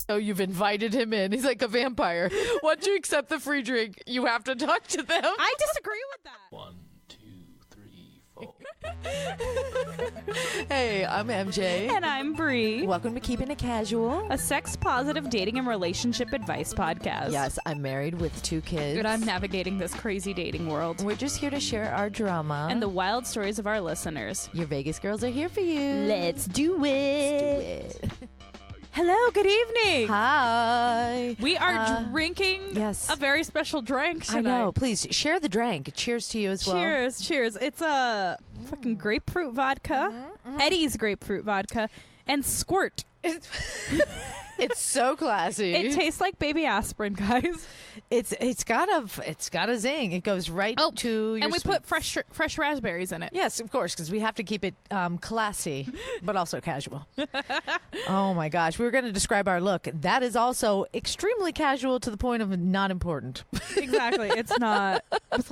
So you've invited him in. He's like a vampire. Once you accept the free drink, you have to talk to them. I disagree with that. 1, 2, 3, 4. Hey, I'm MJ. And I'm Bree. Welcome to Keeping It Casual. A sex-positive dating and relationship advice podcast. Yes, I'm married with 2 kids. And I'm navigating this crazy dating world. We're just here to share our drama. And the wild stories of our listeners. Your Vegas girls are here for you. Let's do it. Let's do it. Hello, good evening. Hi. We are drinking yes. a very special drink tonight. I know. Please share the drink. Cheers to you as well. Cheers, cheers. It's a fucking grapefruit vodka, Eddie's grapefruit vodka, and Squirt. It's so classy. It tastes like baby aspirin, guys. It's got a zing. It goes right to your And we sweet- put fresh raspberries in it. Yes, of course, because we have to keep it classy, but also casual. Oh my gosh, we were going to describe our look. That is also extremely casual to the point of not important. Exactly. It's not.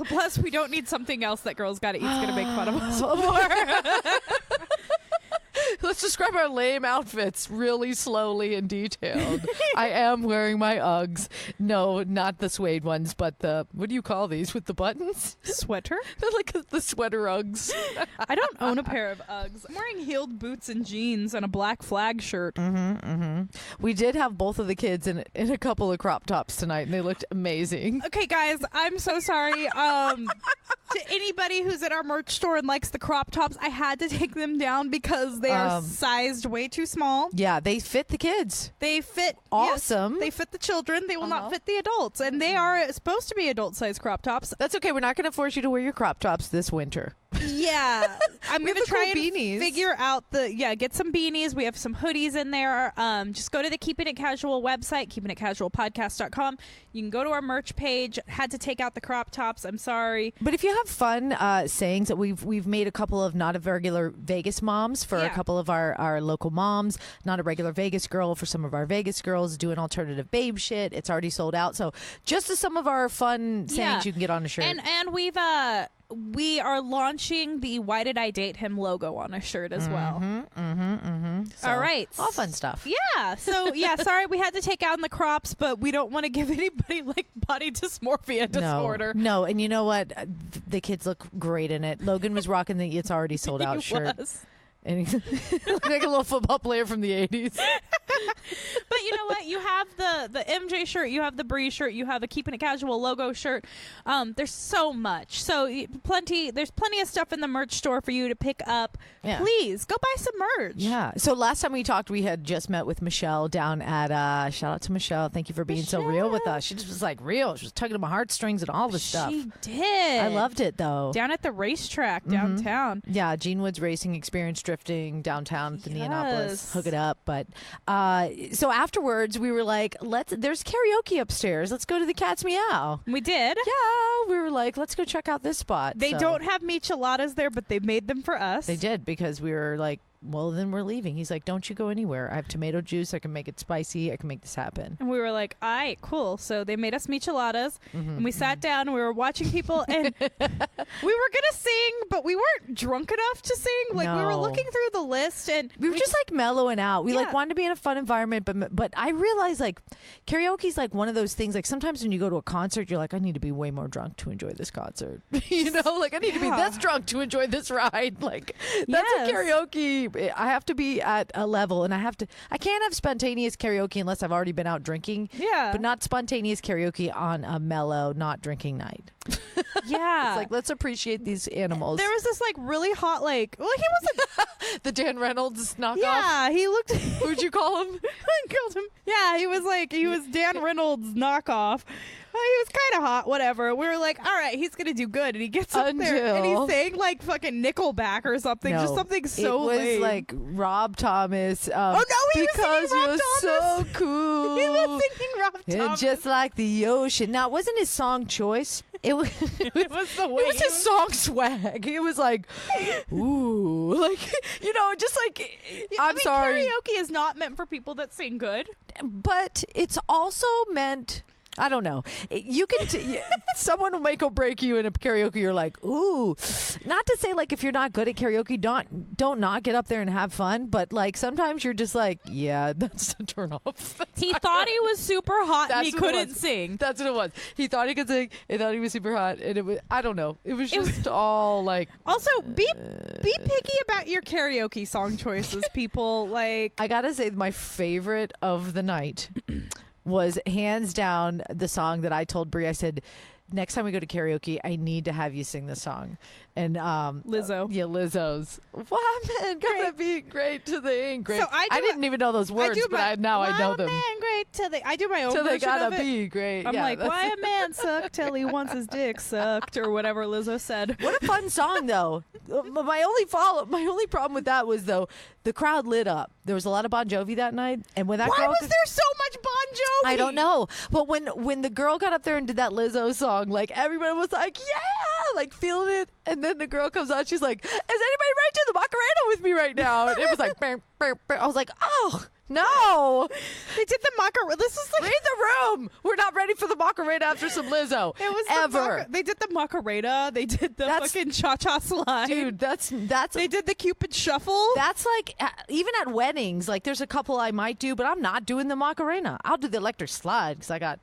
Plus, we don't need something else that girls gotta eat's gonna make fun of us for. Let's describe our lame outfits really slowly and detailed. I am wearing my Uggs. No, not the suede ones, but the, what do you call these with the buttons? Sweater? They're like the sweater Uggs. I don't own a pair of Uggs. I'm wearing heeled boots and jeans and a black flag shirt. We did have both of the kids in a couple of crop tops tonight, and they looked amazing. Okay, guys, I'm so sorry. To anybody who's at our merch store and likes the crop tops, I had to take them down because they are sized way too small. Yeah, they fit the kids. They fit Awesome. Yes, they fit the children. They will not fit the adults, and they are supposed to be adult-sized crop tops. That's okay. We're not going to force you to wear your crop tops this winter. Yeah, I'm We have gonna the try cool and beanies. figure out get some beanies. We have some hoodies in there. Just go to the Keeping It Casual website, keepingitcasualpodcast.com. You can go to our merch page. Had to take out the crop tops. I'm sorry. But if you have fun sayings, that we've made a couple of not a regular Vegas moms for a couple of our local moms, not a regular Vegas girl for some of our Vegas girls, doing alternative babe shit. It's already sold out. So just as some of our fun sayings you can get on a shirt. And we are launching the "Why Did I Date Him" logo on a shirt as well. So, All right. all fun stuff. Yeah. So sorry we had to take out in the crops, but we don't want to give anybody like body dysmorphia disorder. No, and you know what? The kids look great in it. Logan was rocking the "It's Already Sold Out" shirt. And he looked like a little football player from the 80s. But you know what? You have the MJ shirt, you have the Bree shirt, you have a Keeping It Casual logo shirt. There's so much. So there's plenty of stuff in the merch store for you to pick up. Yeah. Please go buy some merch. Yeah. So last time we talked, we had just met with Michelle down at, shout out to Michelle. Thank you for being so real with us. She just was like real. She was tugging at my heartstrings and all this stuff. She did. I loved it though. Down at the racetrack downtown. Yeah, Gene Woods Racing Experience drifting downtown at the Neonopolis. Hook it up. But so afterwards, we were like, there's karaoke upstairs. Let's go to the Cat's Meow. We did. Yeah, we were like, let's go check out this spot. They So don't have micheladas there, but they made them for us. They did because we were like, well, then we're leaving. He's like, don't you go anywhere. I have tomato juice. I can make it spicy. I can make this happen. And we were like, all right, cool. So they made us micheladas, and we sat down, and we were watching people, and we were going to sing, but we weren't drunk enough to sing. Like, we were No. looking through the list, and We were just like mellowing out. We like Yeah. wanted to be in a fun environment, but I realized like karaoke's like one of those things. Like sometimes when you go to a concert, you're like, I need to be way more drunk to enjoy this concert. You know, like I need to be this drunk to enjoy this ride. Like that's Yes. a karaoke. I have to be at a level, and I can't have spontaneous karaoke unless I've already been out drinking. Yeah. But not spontaneous karaoke on a mellow, not drinking night. yeah. It's like, let's appreciate these animals. There was this like really hot, he wasn't. The Dan Reynolds knockoff. Yeah, he looked. Who'd you call him? I called him. Yeah, he was Dan Reynolds knockoff. He was kind of hot, whatever. We were like, all right, he's going to do good. And he gets up there and he's saying like fucking Nickelback or something. No, just something so it was lame. like Rob Thomas. Oh, no, he was because singing Rob he was Thomas. so cool. He was singing Rob And Thomas. just like the ocean. Now, it wasn't his song choice. It was it was the way it was his song swag. It was like, ooh, like just like I'm sorry, Karaoke is not meant for people that sing good. but it's also meant I don't know. You can. Someone will make or break you in a karaoke. You're like, ooh. Not to say like if you're not good at karaoke, don't not get up there and have fun. But like sometimes you're just like, yeah, that's a turn off. He thought he was super hot and he That's what it couldn't was. sing. That's what it was. He thought he could sing. He thought he was super hot, and it was. I don't know. It was just all like. Also, be picky about your karaoke song choices, people. Like, I gotta say, my favorite of the night was hands down the song that I told Brie. I said, next time we go to karaoke, I need to have you sing this song. And Lizzo. Yeah, Lizzo's Woman gonna be great to the ink. Great. So I didn't even know those words, but I know them. Man, great till they. I do my own So they version gotta of it. be great. I'm Yeah, like, that's- why a man suck till he wants his dick sucked, or whatever Lizzo said. What a fun song, though. My only problem with that was though the crowd lit up. There was a lot of Bon Jovi that night, and when that Why girl was there so much Bon Jovi? I don't know. But when the girl got up there and did that Lizzo song, like everybody was like, yeah, like feeling it. And then the girl comes out, she's like, is anybody ready to do the Macarena with me right now? And it was like, bam, bam, bam. I was like, oh, no. They did the Macarena. This is like Read the room. We're not ready for the Macarena after some Lizzo. it was ever. they did the Macarena. They did the That's- fucking cha-cha slide. Dude, that's They did the Cupid shuffle. That's like even at weddings, like there's a couple I might do, but I'm not doing the Macarena. I'll do the electric slide because I got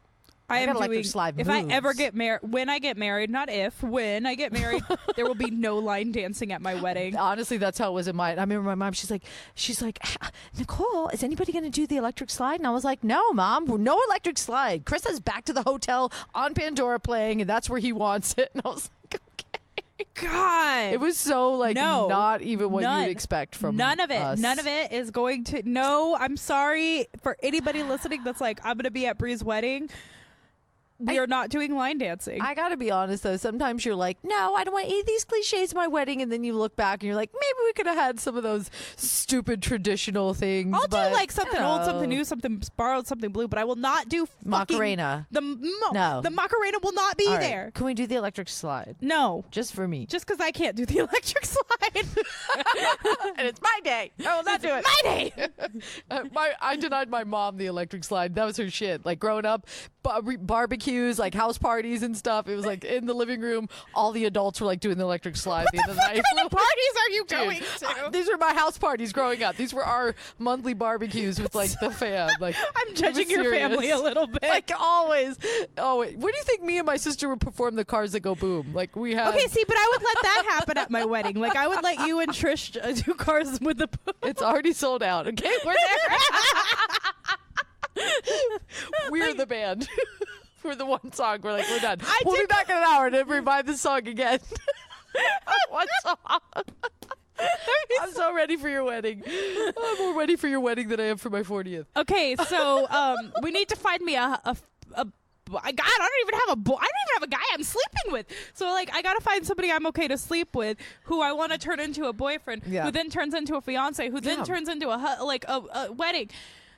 I got am electric doing. slide If I moves. ever get married, when I get married, not if, when I get married, there will be no line dancing at my wedding. Honestly, that's how it was in mine. I remember my mom. She's like, Nicole, is anybody going to do the electric slide? And I was like, no, Mom, no electric slide. Chris is back to the hotel on Pandora playing, and that's where he wants it. And I was like, okay. God, It was so like No. not even what None. you'd expect from none of it. us. None of it is going to. No, I'm sorry for anybody listening. That's like, I'm going to be at Bree's wedding. We are not doing line dancing. I gotta be honest though, sometimes you're like, no, I don't want any of these cliches at my wedding, and then you look back and you're like, maybe we could have had some of those stupid traditional things. I'll do but, like something you old, know. something new, something borrowed, something blue, but I will not do fucking Macarena. No. The Macarena will not be All right, there. Can we do the electric slide? No, Just for me. just because I can't do the electric slide. And it's my day. I will not do it. My day. I denied my mom the electric slide. That was her shit. Like growing up, barbecues, like house parties and stuff. It was like in the living room. All the adults were like doing the electric slide at the end of the night. What kind of parties are you Dude, going to? these were my house parties growing up. These were our monthly barbecues with like the fam. Like I'm it was judging your serious. family a little bit. Like always. Oh, wait. Where do you think me and my sister would perform the Cars That Go Boom? Like we had. okay, see, but I would let that happen at my wedding. Like I would let you and Trish do Cars with the Boom. It's already sold out. Okay, we're there. We're the band. For the one song, we're like, we're done. We'll be back in an hour to revive the song again. One song. I'm so ready for your wedding. I'm more ready for your wedding than I am for my 40th. Okay, so we need to find me a God, I don't even have a guy I'm sleeping with. So like, I gotta find somebody I'm okay to sleep with, who I want to turn into a boyfriend, Yeah. who then turns into a fiance, who then Yeah. turns into a wedding.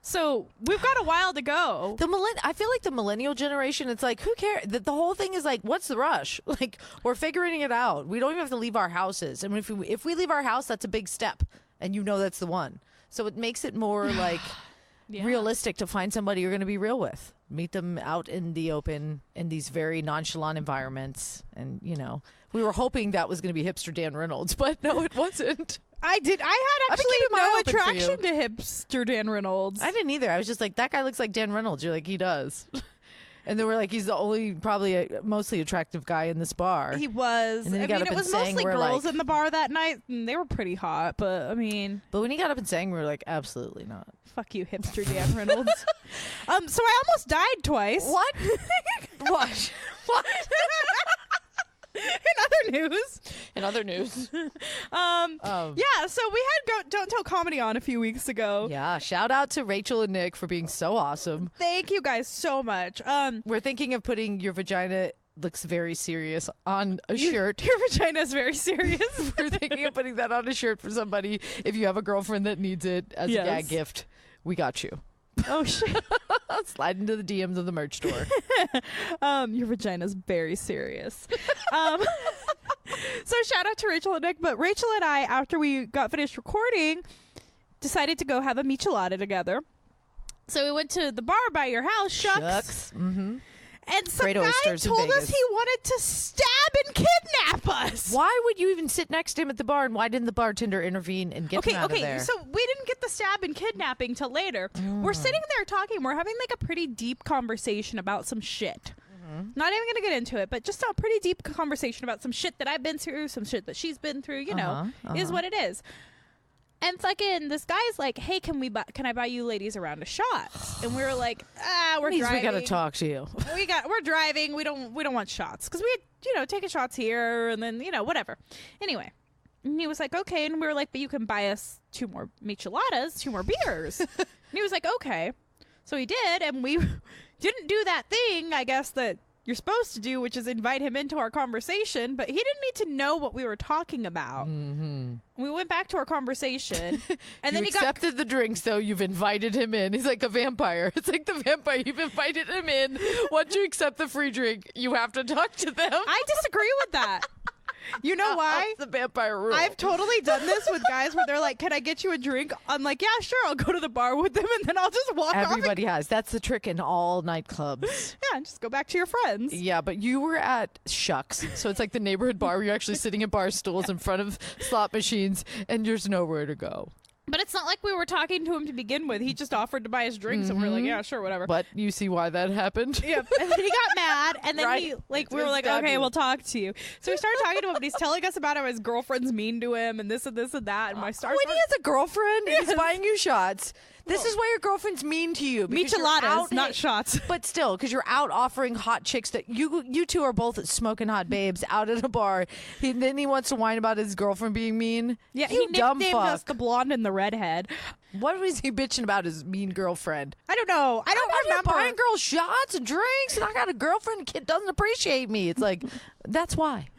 So we've got a while to go. I feel like the millennial generation, it's like, who cares? The whole thing is like, what's the rush? Like, we're figuring it out. We don't even have to leave our houses. And if we leave our house, that's a big step. And you know that's the one. So it makes it more like Yeah. realistic to find somebody you're going to be real with. Meet them out in the open in these very nonchalant environments. And, you know, we were hoping that was going to be hipster Dan Reynolds, but no, it wasn't. I had I've been actually keeping my no eye open for attraction to hipster Dan Reynolds. I didn't either. I was just like, that guy looks like Dan Reynolds. You're like, he does. And then we're like, he's the only probably mostly attractive guy in this bar. He was. And then he I got mean, up it and was sang, mostly we're girls like- in the bar that night, and they were pretty hot. But I mean, But when he got up and sang, we were like, absolutely not. fuck you, hipster Dan Reynolds. So I almost died twice. What? What? What? In other news, In other news. yeah. So we had Don't Tell Comedy on a few weeks ago. Yeah, shout out to Rachel and Nick for being so awesome. Thank you guys so much. We're thinking of putting Your Vagina Looks Very Serious on a shirt. Your vagina is very serious. We're thinking of putting that on a shirt for somebody if you have a girlfriend that needs it as a Yes. gag gift. We got you. Oh shit. Slide into the DMs of the merch store. Your vagina is very serious. So shout out to Rachel and Nick. But Rachel and I, after we got finished recording, decided to go have a michelada together. So we went to the bar by your house, Shucks. Mm-hmm. And some Great guy oysters in told us Vegas. he wanted to stab and kidnap us. Why would you even sit next to him at the bar, and why didn't the bartender intervene and get him out of there? So we didn't get the stab and kidnapping till later. We're sitting there talking. We're having like a pretty deep conversation about some shit. Not even gonna get into it, but just a pretty deep conversation about some shit that I've been through, some shit that she's been through. You know, is what it is. And fucking this guy's like, "Hey, can I buy you ladies around a shot?" And we were like, we're Means driving. we gotta talk to you. We're driving. We don't want shots because we had, taking shots here and then whatever. Anyway, and he was like, okay, and we were like, but you can buy us 2 more micheladas, 2 more beers. And he was like, okay. So he did, and we didn't do that thing, I guess, that you're supposed to do, which is invite him into our conversation, but he didn't need to know what we were talking about. We went back to our conversation, and then You accepted the drinks, though. You've invited him in. He's like a vampire. It's like the vampire. You've invited him in. Once you accept the free drink, you have to talk to them. I disagree with that. You know why? That's the vampire rule. I've totally done this with guys where they're like, can I get you a drink? I'm like, yeah, sure. I'll go to the bar with them, and then I'll just walk off. Everybody has. That's the trick in all nightclubs. Yeah, and just go back to your friends. Yeah, but you were at Shucks. So it's like the neighborhood bar where you're actually sitting at bar stools in front of slot machines, and there's nowhere to go. But it's not like we were talking to him to begin with. He just offered to buy us drinks, and we were like, yeah, sure, whatever. But you see why that happened? Yep. And then he got mad, and then Right. we were gonna like, stab okay, you. we'll talk to you. So we started talking to him, and he's telling us about how his girlfriend's mean to him, and this and this and that. And my stars. When he has a girlfriend and he's Yes. buying you shots, this is why your girlfriend's mean to you. because you're Micheladas, out- not shots. But still, because you're out offering hot chicks that you two are both smoking hot babes out at a bar. Then he wants to whine about his girlfriend being mean. Yeah, you he dumb nicknamed us fuck. the blonde and the redhead. What was he bitching about his mean girlfriend? I don't know. I don't I'm remember. buying girls shots and drinks, and I got a girlfriend. The kid doesn't appreciate me. It's like, that's why.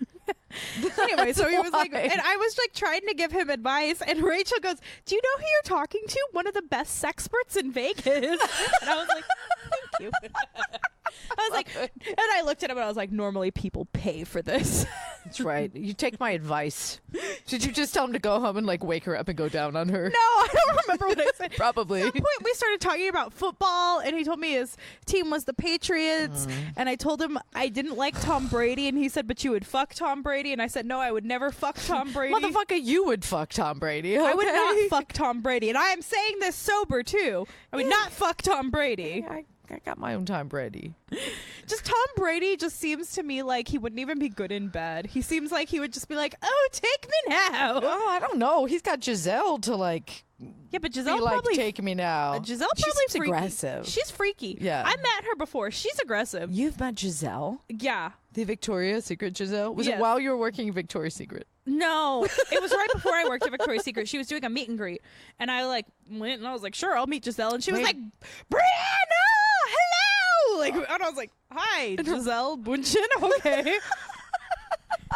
Anyway, so he was like, Why? and I was like trying to give him advice, and Rachel goes, "Do you know who you're talking to? One of the best sexperts in Vegas." And I was like, "Thank you." I was like, and I looked at him and I was like, "Normally people pay for this." That's right. You take my advice. Did you just tell him to go home and like wake her up and go down on her? No, I don't remember what I said. Probably. At some point, we started talking about football, and he told me his team was the Patriots, and I told him I didn't like Tom Brady, and he said, "But you would fuck Tom Brady," and I said, "No, I would never fuck Tom Brady." Motherfucker, you would fuck Tom Brady. I would okay? not fuck Tom Brady, and I am saying this sober too. I would not fuck Tom Brady. I got my own Tom Brady. Just Tom Brady just seems to me like he wouldn't even be good in bed. He seems like he would just be like, "Oh, take me now." Oh, I don't know. He's got Giselle to like Yeah, but be Giselle like, probably take me now. Giselle She probably seems freaky. aggressive. She's freaky. Yeah. I met her before. She's aggressive. You've met Giselle, Yeah. the Victoria's Secret Giselle. Was Yes. it while you were working at Victoria's Secret? No, it was right before I worked at Victoria's Secret. She was doing a meet and greet, and I like went and I was like, "Sure, I'll meet Giselle," and she was Wait. like, "Brianna, hello!" Like, and I was like, "Hi, Giselle Bundchen." Okay.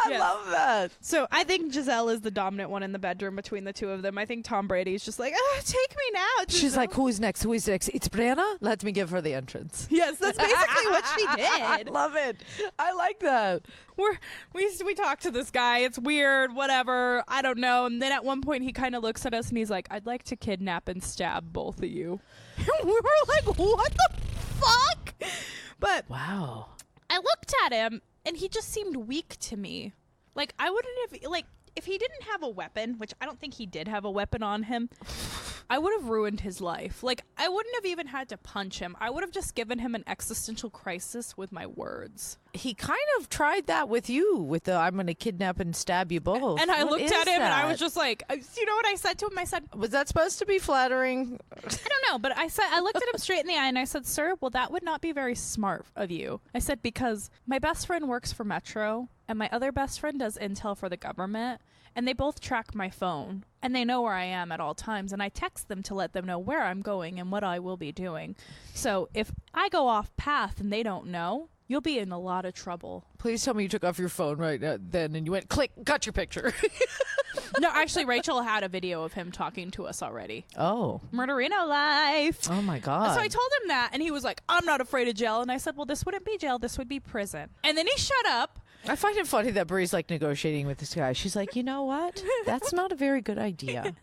I love that. So I think Giselle is the dominant one in the bedroom between the two of them. I think Tom Brady's just like, take me now. She's Giselle." like, who's next? Who is next? It's Brianna. Let me give her the entrance. Yes, that's basically what she I did. love it. I like that. We talked to this guy. It's weird, whatever. I don't know. And then at one point he kind of looks at us and he's like, "I'd like to kidnap and stab both of you." And we were like, "What the fuck?" But Wow. I looked at him and he just seemed weak to me. Like, I wouldn't have, like, if he didn't have a weapon, which I don't think he did have a weapon on him, I would have ruined his life. Like, I wouldn't have even had to punch him. I would have just given him an existential crisis with my words. He kind of tried that with you, with the "I'm going to kidnap and stab you both." And I What looked is at him and I that? was just like, you know what I said to him? I said, Was that supposed to be flattering? I don't know, but I looked at him straight in the eye and I said, "Sir, well, that would not be very smart of you." I said, "Because my best friend works for Metro and my other best friend does intel for the government, and they both track my phone and they know where I am at all times, and I text them to let them know where I'm going and what I will be doing. So if I go off path and they don't know, you'll be in a lot of trouble." Please tell me you took off your phone right then and you went click, got your picture. No, actually, Rachel had a video of him talking to us already. Oh. Murderino life. Oh my God. So I told him that, and he was like, "I'm not afraid of jail." And I said, "Well, this wouldn't be jail. This would be prison." And then he shut up. I find it funny that Bree's like negotiating with this guy. She's like, you know what? That's not a very good idea.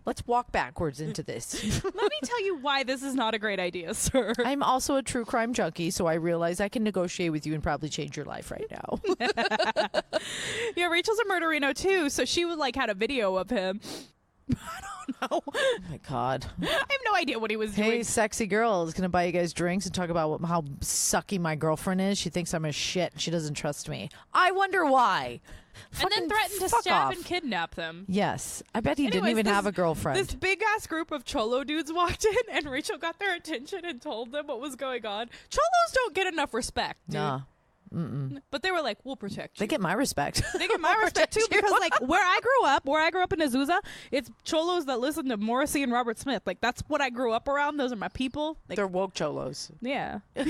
Let's walk backwards into this. Let me tell you why this is not a great idea, sir. I'm also a true crime junkie, so I realize I can negotiate with you and probably change your life right now. Yeah, Rachel's a murderino too, so she would had a video of him. I don't know. Oh my God. I have no idea what he was Hey, doing. sexy girl is going to buy you guys drinks and talk about how sucky my girlfriend is. She thinks I'm a shit. She doesn't trust me. I wonder why. And then Fucking threatened to fuck stab off. and kidnap them. Yes. I bet he didn't Anyways, even this- have a girlfriend. This big ass group of cholo dudes walked in, and Rachel got their attention and told them what was going on. Cholos don't get enough respect, dude. Nah. But they were like, "We'll protect you." They get my respect. They get my respect too, because where I grew up in Azusa, it's cholos that listen to Morrissey and Robert Smith. That's what I grew up around. Those are my people. They're woke cholos. Yeah, they're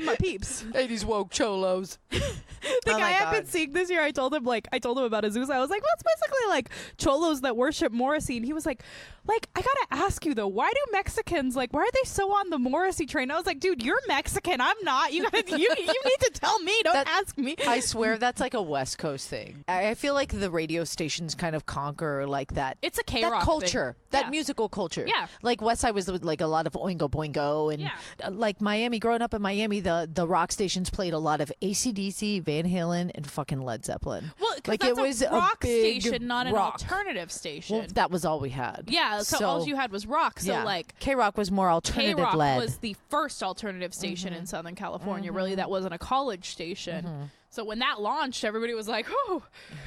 my peeps. Hey, these woke cholos. The guy I've been seeing this year, I told him about Azusa. I was like, well, it's basically like cholos that worship Morrissey. And he was like, I gotta ask you though, why do Mexicans, why are they so on the Morrissey train? I was like, dude, you're Mexican. I'm not. You need to tell me. Don't ask me. I swear that's like a West Coast thing. I feel like the radio stations kind of conquer that. It's a That K-rock culture, thing. that Yeah. musical culture. Yeah. Like West Side was like a lot of Oingo Boingo and like Miami. Growing up in Miami, the rock stations played a lot of AC/DC, Van Halen, and fucking Led Zeppelin. Well, like that's it was a rock big station, not an rock. alternative station. Well, that was all we had. Yeah, so all you had was rock. So K-Rock was more alternative K-Rock led. was the first alternative station in Southern California. Really, that wasn't a college station. So when that launched, everybody was like, "Oh,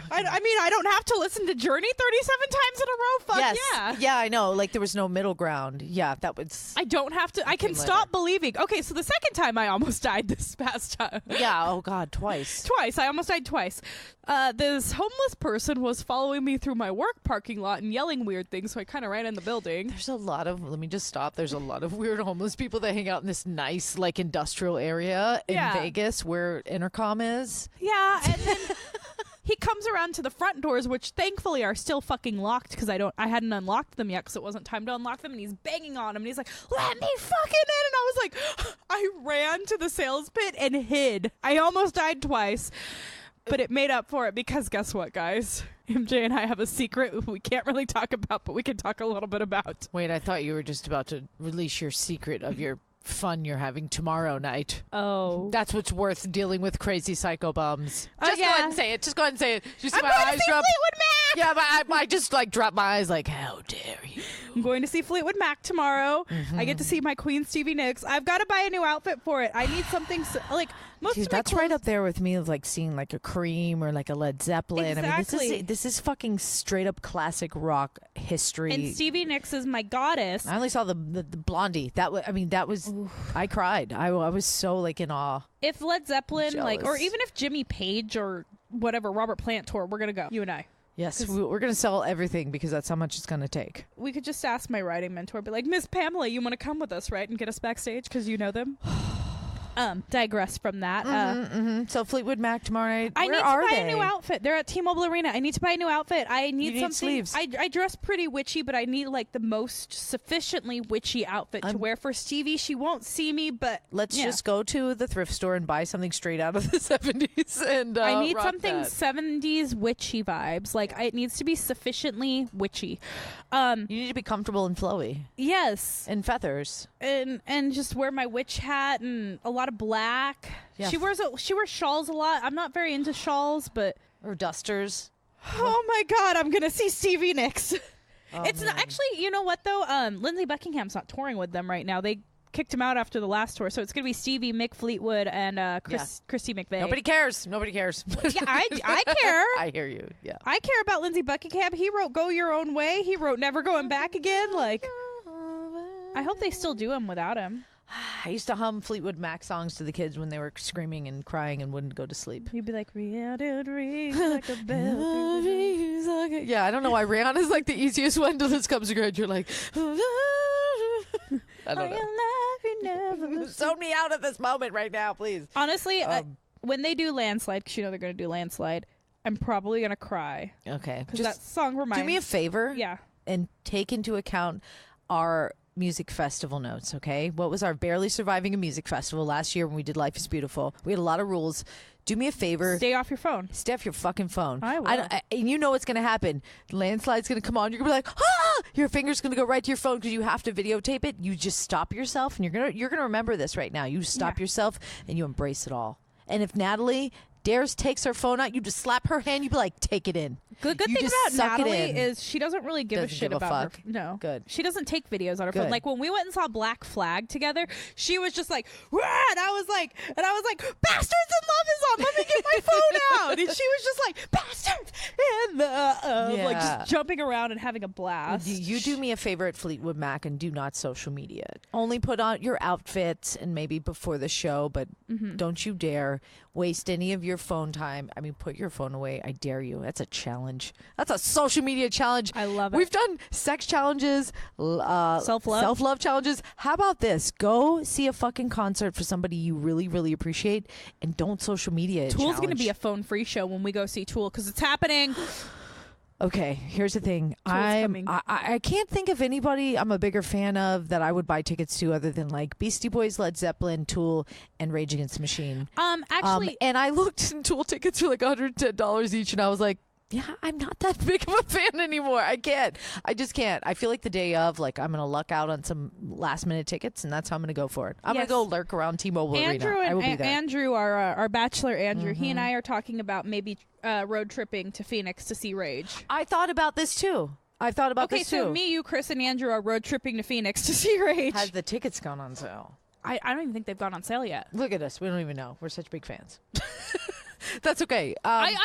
I mean, I don't have to listen to Journey 37 times in a row." Fuck yes. yeah. Yeah, I know. Like there was no middle ground. Yeah, that was. I don't have to. I can stop believing. Okay, so the second time I almost died this past time. Yeah. Oh God, twice. Twice. I almost died twice. This homeless person was following me through my work parking lot and yelling weird things, so I kind of ran in the building. There's a lot of. Let me just stop. There's a lot of weird homeless people that hang out in this nice industrial area in Vegas where Intercom is. Yeah, and then he comes around to the front doors, which thankfully are still fucking locked because I hadn't unlocked them yet because it wasn't time to unlock them. And he's banging on them, and he's like, "Let me fucking in!" And I was like, I ran to the sales pit and hid. I almost died twice, but it made up for it because guess what, guys? MJ and I have a secret we can't really talk about, but we can talk a little bit about. Wait, I thought you were just about to release your secret of your fun you're having tomorrow night. Oh, That's what's worth dealing with crazy psycho bums. Just go yeah. ahead and say it. Just go ahead and say it. Just I'm my going to eyes see drop. Fleetwood Mac! Yeah, but I just dropped my eyes how dare you. I'm going to see Fleetwood Mac tomorrow. I get to see my Queen Stevie Nicks. I've got to buy a new outfit for it. I need something most Dude, of my that's right clothes- up there with me of seeing a Cream or a Led Zeppelin. I Exactly. mean, this is fucking straight up classic rock history. And Stevie Nicks is my goddess. I only saw the Blondie. That was I cried. I was so in awe. If Led Zeppelin, or Jealous. even if Jimmy Page or whatever, Robert Plant tour, we're gonna go. You and I. Yes, we're gonna sell everything because that's how much it's gonna take. We could just ask my writing mentor, be like, Miss Pamela, you want to come with us, right, and get us backstage because you know them. Digress from that. So Fleetwood Mac tomorrow night. I Where need to are buy they? a new outfit. They're at T-Mobile Arena. I need to buy a new outfit. I need You need something. sleeves. I dress pretty witchy, but I need the most sufficiently witchy outfit to wear for Stevie. She won't see me, but Let's yeah. just go to the thrift store and buy something straight out of the 70s. And I need rock something that. 70s witchy vibes. It needs to be sufficiently witchy. You need to be comfortable and flowy Yes. and feathers. And just wear my witch hat and a lot of black. Yeah. She wears shawls a lot. I'm not very into shawls, but Or dusters. oh my god, I'm gonna see Stevie Nicks. Oh, It's not, actually, you know what though? Lindsey Buckingham's not touring with them right now. They kicked him out after the last tour, so it's gonna be Stevie, Mick Fleetwood, and Christy McVeigh. Nobody cares. Nobody cares. Yeah, I care. I hear you. Yeah. I care about Lindsey Buckingham. He wrote "Go Your Own Way." He wrote "Never Going Back Again." I hope they still do him without him. I used to hum Fleetwood Mac songs to the kids when they were screaming and crying and wouldn't go to sleep. He'd be like, "Rihanna rings like a bell." Yeah, I don't know why Rihanna's the easiest one till this comes to your head. You're like, I don't know. Zone me out at this moment right now, please. Honestly, when they do Landslide, because you know they're going to do Landslide, I'm probably going to cry. Okay. Because that song reminds do me a favor. Yeah. And take into account our music festival notes, okay? What was our barely surviving a music festival last year when we did Life is Beautiful? We had a lot of rules. Do me a favor. Stay off your phone. Stay off your fucking phone. I will. And you know what's going to happen. Landslide's going to come on. You're going to be like, ah! Your finger's going to go right to your phone because you have to videotape it. You just stop yourself, and you're gonna remember this right now. You stop yourself, and you embrace it all. And if Natalie dares takes her phone out, you just slap her hand. You be like, take it in. Good You thing just about suck it Natalie in. is she doesn't really give a Doesn't shit give a about fuck. her. No, Good. She doesn't take videos on her phone. Good. Like when we went and saw Black Flag together, she was just like, "Rah!" and I was like, "Bastards in Love is on. Let me get my phone out." And she was just like, "Bastards in Love," like Yeah. just jumping around and having a blast. You do me a favor at Fleetwood Mac and do not social media. Only put on your outfits and maybe before the show, but don't you dare waste any of your phone time. I mean, put your phone away. I dare you. That's a challenge. That's a social media challenge. I love it. We've done sex challenges, self-love challenges. How about this? Go see a fucking concert for somebody you really, really appreciate and don't social media it. Tool's going to be a phone-free show when we go see Tool because it's happening. Okay, here's the thing. coming. I can't think of anybody I'm a bigger fan of that I would buy tickets to other than like Beastie Boys, Led Zeppelin, Tool, and Rage Against the Machine. Actually, And I looked and Tool tickets were like $110 each, and I was like, yeah, I'm not that big of a fan anymore. I can't. I just can't. I feel like the day of, like, I'm going to luck out on some last minute tickets, and that's how I'm going to go for it. I'm going Yes. to go lurk around T-Mobile Andrew Arena. I will and be there. Andrew, our bachelor Andrew, he and I are talking about maybe road tripping to Phoenix to see Rage. I thought about this too. I thought about Okay, this so too. me, you, Chris, and Andrew are road tripping to Phoenix to see Rage. Has the tickets gone on sale? I don't even think they've gone on sale yet. Look at us. We don't even know. We're such big fans. That's okay. I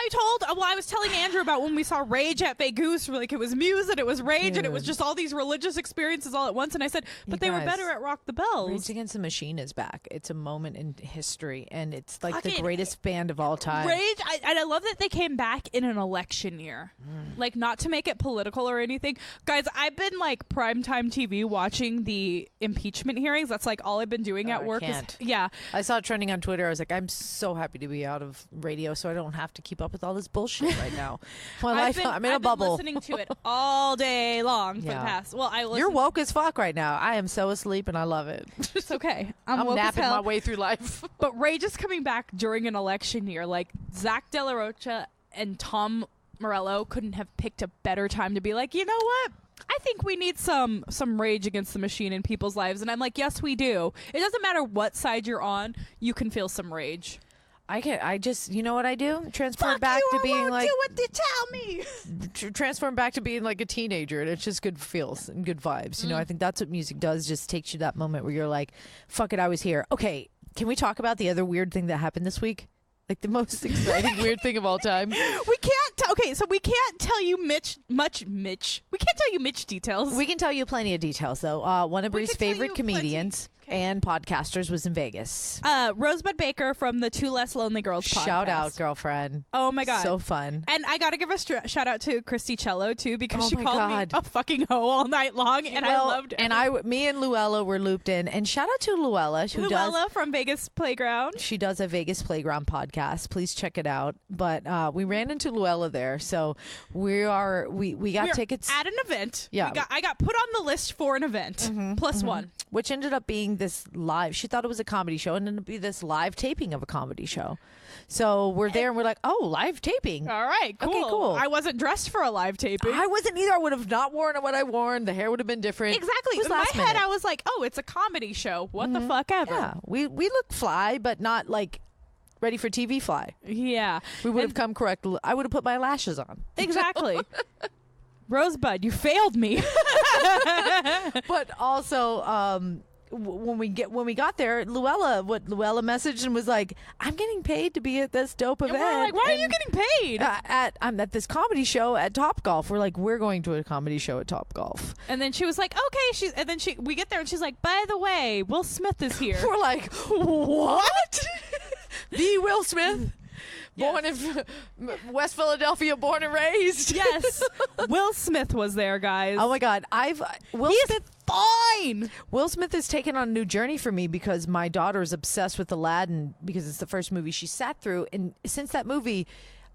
was telling Andrew about when we saw Rage at Vegas, like it was Muse and it was Rage and it was Dude. just all these religious experiences all at once. And I said, but they were guys, better at Rock the Bells. Rage Against the Machine is back. It's a moment in history, and it's like the Fucking greatest band of all time. Rage, I love that they came back in an election year. Like, not to make it political or anything. Guys, I've been, like, primetime TV watching the impeachment hearings. That's, like, all I've been doing at I work. can't. Yeah. I saw it trending on Twitter. I was like, I'm so happy to be out of radio so I don't have to keep up with all this bullshit right now. I'm in a I've been bubble. listening to it all day long for the Yeah. past. Well, I listen. You're woke as fuck right now. I am so asleep and I love it. It's okay. I'm I'm woke as napping hell. my way through life. But Rage is coming back during an election year. Like, Zach De La Rocha and Tom Morello couldn't have picked a better time to be like, you know what? I think we need some Rage Against the Machine in people's lives. And I'm like, yes, we do. It doesn't matter what side you're on. You can feel some rage. I just, you know what I do? Transform back to being like, what they tell me. transform back to being like a teenager, and it's just good feels and good vibes. You know, I think that's what music does. Just takes you to that moment where you're like, fuck it, I was here. Okay, can we talk about the other weird thing that happened this week? Like the most exciting weird thing of all time. We can't. Okay, so we can't tell you Mitch. We can't tell you Mitch details. We can tell you plenty of details, though. One of We Bree's can tell favorite you plenty. comedians and podcasters was in Vegas. Rosebud Baker from the Two Less Lonely Girls podcast. Shout out, girlfriend. Oh my god, So fun. And I gotta give a shout out to Christy Cello too, because Oh she my called God. me a fucking hoe all night long, and I loved it. And me and Luella were looped in. And shout out to Luella, who does. Luella from Vegas Playground. She does a Vegas Playground podcast. Please check it out. But we ran into Luella there, so we got We're tickets, at an event. Yeah. I got put on the list for an event. Plus one. which ended up being this live. She thought it was a comedy show, and ended up being this live taping of a comedy show. So we're there, and we're like, "Oh, live taping." All right, cool. Okay, cool. I wasn't dressed for a live taping. I wasn't either. I would have not worn what I worn. The hair would have been different. Exactly. It was In my last head, minute. I was like, "Oh, it's a comedy show. What the fuck ever." Yeah, we looked fly, but not like ready for TV fly. Yeah. We would have And- come correct. I would have put my lashes on. Exactly. Rosebud, you failed me. But also, when we got there, Luella messaged and was like, "I'm getting paid to be at this dope And event." we're like, "Why are you And, getting paid?" I'm at this comedy show at Topgolf. We're like, "We're going to a comedy show at Topgolf." And then she was like, "Okay." We get there and she's like, "By the way, Will Smith is here." We're like, "What?" The Will Smith, born in West Philadelphia, born and raised. Yes, Will Smith was there, guys. Oh my God, Will He's Smith. fine. Will Smith has taken on a new journey for me because my daughter is obsessed with Aladdin because it's the first movie she sat through, and since that movie,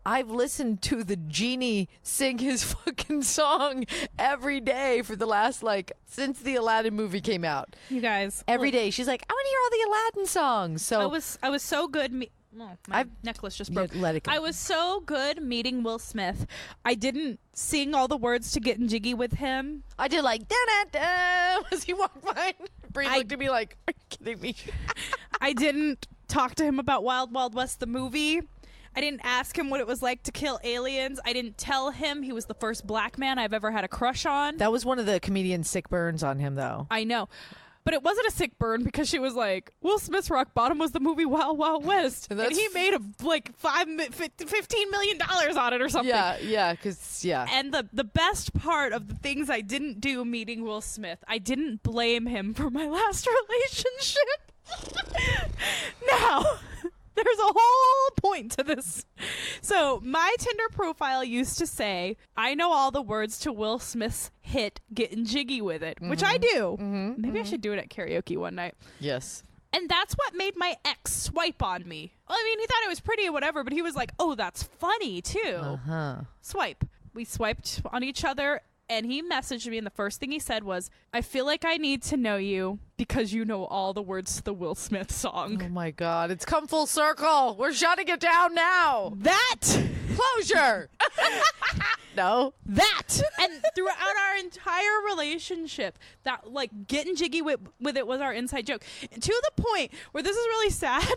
I've listened to the genie sing his fucking song every day for the last, since the Aladdin movie came out. You guys. Every day. She's like, I want to hear all the Aladdin songs. So I was so good. My necklace just broke. Let it go. I was so good meeting Will Smith. I didn't sing all the words to Getting Jiggy with him. I did da-da-da as he walked by. Bree looked at me like, are you kidding me? I didn't talk to him about Wild Wild West, the movie. I didn't ask him what it was like to kill aliens. I didn't tell him he was the first black man I've ever had a crush on. That was one of the comedian's sick burns on him, though. I know. But it wasn't a sick burn because she was like, Will Smith's rock bottom was the movie Wild Wild West. And he made $15 million on it or something. Yeah, because. And the best part of the things I didn't do meeting Will Smith, I didn't blame him for my last relationship. Now, there's a whole point to this. So my Tinder profile used to say, I know all the words to Will Smith's hit Getting Jiggy with It, which I do. Maybe I should do it at karaoke one night. Yes. And that's what made my ex swipe on me. Well, I mean, he thought it was pretty or whatever, but he was like, oh, that's funny too. Swipe. We swiped on each other. And he messaged me, and the first thing he said was, I feel like I need to know you because you know all the words to the Will Smith song. Oh, my God. It's come full circle. We're shutting it down now. That! Closure! No. That! And throughout our entire relationship, that, Getting Jiggy with it was our inside joke. To the point where this is really sad.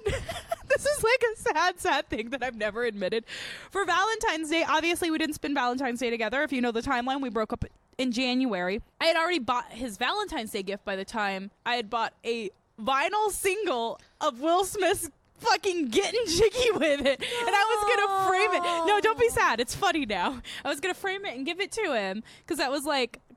This is a sad thing that I've never admitted. For Valentine's Day, obviously we didn't spend Valentine's Day together. If you know the timeline, we broke up in January. I had already bought his Valentine's Day gift by the time I had bought a vinyl single of Will Smith's fucking Getting Jiggy with It. And I was gonna frame it. No, don't be sad. It's funny now. I was gonna frame it and give it to him because that was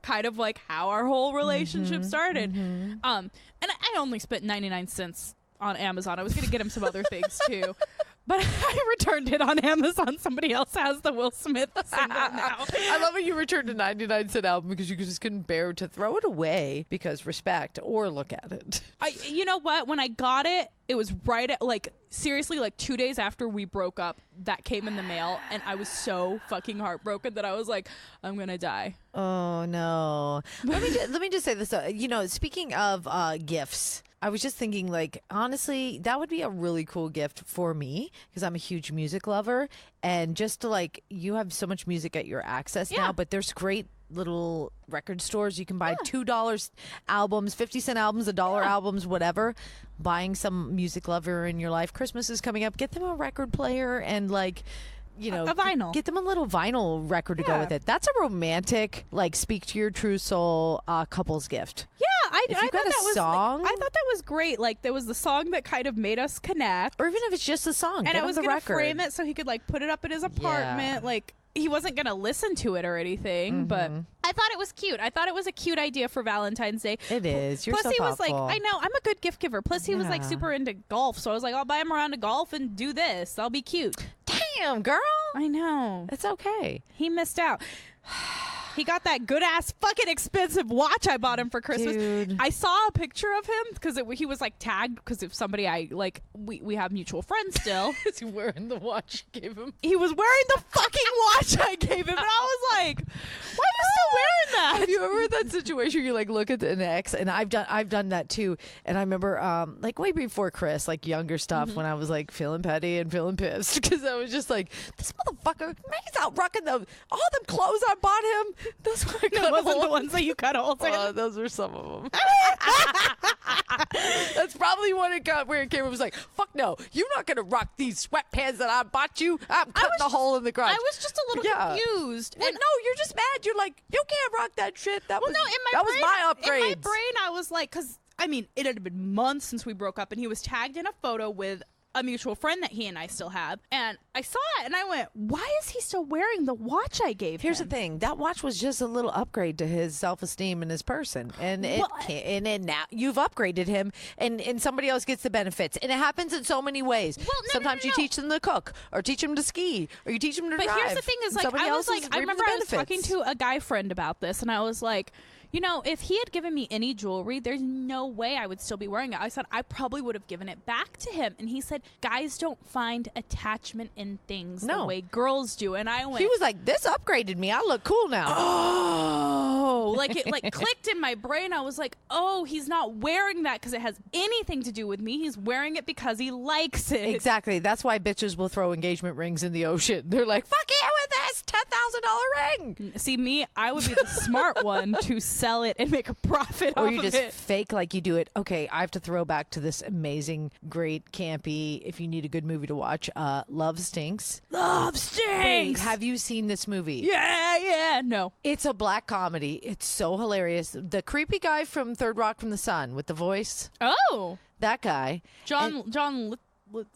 kind of how our whole relationship started. And I only spent 99 cents on Amazon. I was gonna get him some other things too. But I returned it on Amazon. Somebody else has the Will Smith single now. I love how you returned a 99-cent album because you just couldn't bear to throw it away because respect or look at it. You know what? When I got it, it was right at seriously 2 days after we broke up. That came in the mail, and I was so fucking heartbroken that I was like, I'm gonna die. Oh no! Let me just say this. Speaking of gifts. I was just thinking, honestly, that would be a really cool gift for me because I'm a huge music lover. And just to, you have so much music at your access now, but there's great little record stores. You can buy $2 albums, 50-cent albums, $1 albums, whatever. Buying some music lover in your life. Christmas is coming up. Get them a record player and, a vinyl. Get them a little vinyl record to go with it. That's a romantic, speak to your true soul couple's gift. Yeah, I thought that was song, I thought that was great. There was the song that kind of made us connect, or even if it's just a song. And I was gonna frame it so he could put it up in his apartment. He wasn't gonna listen to it or anything, but I thought it was cute. I thought it was a cute idea for Valentine's Day. It is. You're Plus, so he was thoughtful. I know I'm a good gift giver. Plus, he was super into golf, so I was like, I'll buy him around to golf and do this. I'll be cute. Damn, girl. I know. It's okay. He missed out. He got that good ass fucking expensive watch I bought him for Christmas. Dude. I saw a picture of him because he was tagged because if somebody we have mutual friends still. Is he wearing the watch you gave him? He was wearing the fucking watch I gave him, and I was like, why are you still wearing that? Have you ever had that situation where you look at an ex, and I've done that too. And I remember way before Chris, younger stuff when I was feeling petty and feeling pissed because I was just this motherfucker, he's out rocking all them clothes I bought him. Those wasn't the ones that you cut holes in. Those were some of them. That's probably when it got where it came. It was fuck no, you're not gonna rock these sweatpants that I bought you. I'm cutting a hole in the crotch. I was just a little confused. Well, no, you're just mad. You're you can't rock that shit. That was my upgrade. In my brain, I was because it had been months since we broke up, and he was tagged in a photo with a mutual friend that he and I still have, and I saw it and I went, why is he still wearing the watch I gave him? Here's the thing, that watch was just a little upgrade to his self-esteem and his person, and now you've upgraded him, and somebody else gets the benefits, and it happens in so many ways. Sometimes you teach them to cook, or teach them to ski, or you teach them to drive. But here's the thing is I remember I was talking to a guy friend about this, and I was like, You know, if he had given me any jewelry, there's no way I would still be wearing it. I said I probably would have given it back to him. And he said, guys don't find attachment in things the way girls do. And I went, He was like, this upgraded me. I look cool now. oh, like it like clicked in my brain. I was like, oh, he's not wearing that because it has anything to do with me. He's wearing it because he likes it. Exactly. That's why bitches will throw engagement rings in the ocean. They're like, fuck you with this $10,000 ring. See, me, I would be the smart one to sell it and make a profit Or off you of just it. fake like you do it. Okay, I have to throw back to this amazing, great, campy, if you need a good movie to watch, Love Stinks. Love stinks. Have you seen this movie? Yeah. No. It's a black comedy. It's so hilarious. The creepy guy from Third Rock from the Sun with the voice, Oh, that guy. John.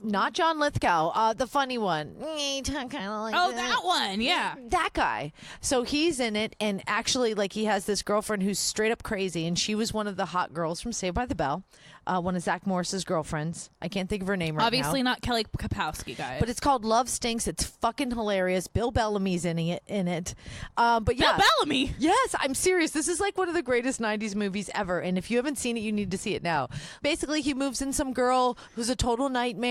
Not John Lithgow, the funny one. Kind of like Oh, that one. Yeah. that guy. So he's in it, and actually, like, he has this girlfriend who's straight up crazy, and she was one of the hot girls from Saved by the Bell, one of Zach Morris's girlfriends. I can't think of her name right now. Obviously not Kelly Kapowski, guys. But it's called Love Stinks. It's fucking hilarious. Bill Bellamy's in it. But yeah. Bill Bellamy. Yes, I'm serious. This is like one of the greatest 90s movies ever. And if you haven't seen it, you need to see it now. Basically, he moves in some girl who's a total nightmare.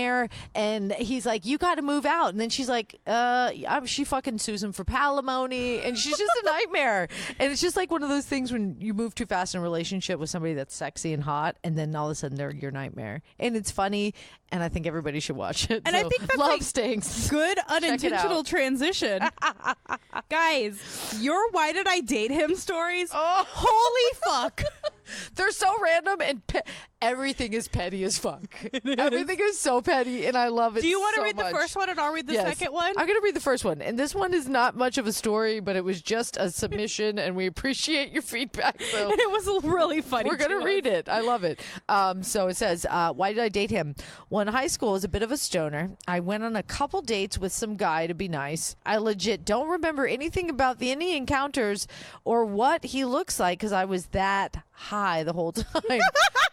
And he's like, you got to move out. And then she's like, she fucking sues him for palimony. And she's just a nightmare. And it's just like one of those things when you move too fast in a relationship with somebody that's sexy and hot. And then all of a sudden they're your nightmare. And it's funny. And I think everybody should watch it. And I think that's Love like Stinks. good unintentional out. transition. Guys, your Why Did I Date Him stories? Oh. Holy fuck. They're so random and everything is petty as fuck. Everything is so petty and I love it. Do you want to so read the much. first one and I'll read the Yes. second one? I'm going to read the first one. And this one is not much of a story, but it was just a submission and we appreciate your feedback. So And it was really funny. we're going to read it. I love it. So it says, why did I date him? Well, in high school, as a bit of a stoner, I went on a couple dates with some guy to be nice. I legit don't remember anything about any encounters or what he looks like because I was that high the whole time.